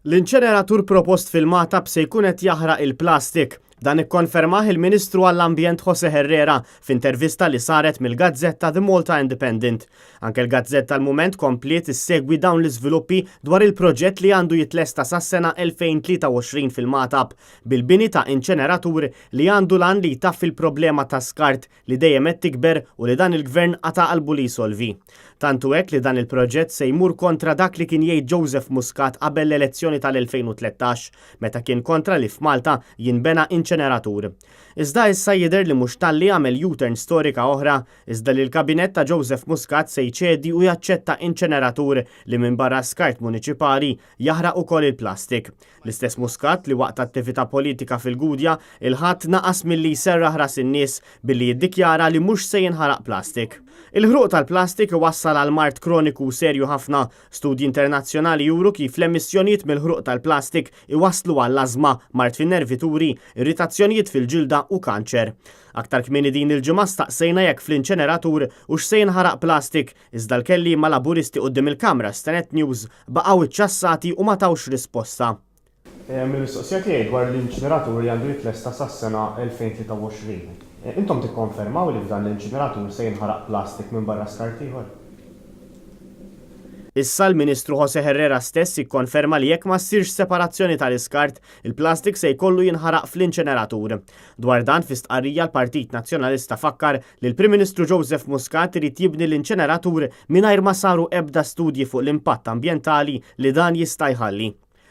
L-inċeneratur propost fil-Matab se jkun qed jaħraq il-plastik. Dan ikkonfermah il-Ministru għall-Ambjent Jose Herrera f'intervista li saret mill-Gazzetta The Malta Independent. Anke l-Gazzetta l-mument komplet issegwi dawn l-iżviluppi dwar il-proġett li għandu jitlesta sas-sena 2023 fil-Matab bil-bini ta' inċeneratur li għandu lan li jtaffi il-problema ta' skart li dejjem qed tikber u li dan il-Gvern għata qalbu li jsolvi. Tantu hekk li dan il-proġett se jmur kontra dak li kien jgħid Joseph Muscat qabel l-elezzjoni tal-2013 meta kien kontra li f'Malta jinbena inċeneratur. Iżda issa jidher li mhux talli għamel U-turn storika oħra, iżda li l-kabinett ta' Joseph Muscat se jċedi u jaċċetta inċeneratur li minn barra skart municipali jaħraq ukoll il-plastik. L-istess Muscat li waqt attività politika fil-Gudja il-ħadd naqas milli jserraħ ras in-nies billi jiddikjara li mhux se jinħaraq plastik. Il-ħruq tal-plastik iwassal għal mart kroniku serju ħafna. Studji internazzjonali juru kif l-emissjonijiet mill-ħruq tal-plastik iwasslu għall ażma, mart fin-nervituri, irritazzjonijiet fil-ġilda u kanċer. Aktar kmieni din il-ġimgħa staqsejna jekk fl-inċeneratur u x'se jinħaraq plastik, iżda l-kelliema laburisti quddiem il-Kamra Stanet News baqgħu iċċassati u ma tawx risposta. Mill-mistoqsija tiegħi dwar l-inċineratur li għandu jitlesta sas-sena 2023. Intom tikkonfermaw li f'dan l-inċineratur se jinħaraq plastik minn barra skart ieħor? Issa l-Ministru Jose Herrera stess jikkonferma li jekk ma ssirx separazzjoni tal-iskart, il-plastik se jkollu jinħaraq fl-inċeneratur. Dwar dan fi stqarrija l-Partit Nazzjonalista fakkar li l-Prim Ministru Joseph Muscat irid jibni l-inċeneratur mingħajr ma saru ebda studji fuq l-impatt ambjentali li dan jista' jħalli.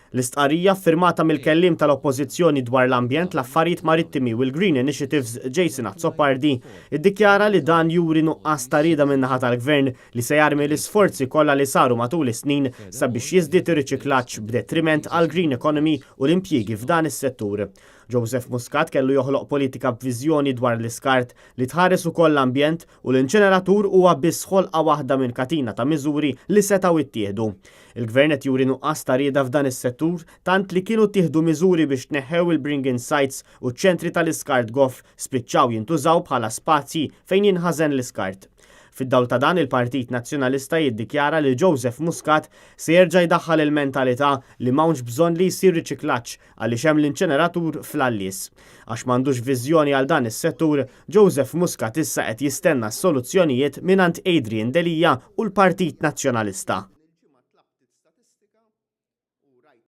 L-istqarrija firmata mill-kellim tal-Oppożizzjoni dwar l-ambjent, l-affarijiet marittimi u l-Green Initiatives Jason Azzopardi iddikjara li dan juri nuqqas ta' rieda min-naħa tal-Gvern li se jarmi l-isforzi kollha li saru matul is-snin sabiex jiżdied ir-riċiklaġġ b'detriment għall green economy u l-impjiegi f'dan is-settur. Joseph Muscat kellu joħloq politika b'viżjoni dwar l-iskart li tħares ukoll l-ambjent u l-inċeneratur huwa biss ħolqa waħda minn katina ta' miżuri li setgħu ittieħdu. Il-Gvern qed juri nuqqas ta' rieda f'dan is-settur tant li kienu tieħdu miżuri biex tneħħew il-bring-in sites u ċ-ċentri tal-iskart goff spiċċaw jintużaw bħala spazji fejn jinħażen l-iskart. Fid-dawl ta' dan il-Partit Nazzjonalista jiddikjara li Joseph Muscat se jerġa' jdaħħal il-mentalità li m'hawnx bżonn li jsir riċiklaġġ għaliex hemm l-inċeneratur fl-Allies. Għax m'għandux viżjoni għal dan is-settur, Joseph Muscat issa qed jistenna s-soluzzjonijiet mingħand Adrian Delija u l-Partit Nazzjonalista.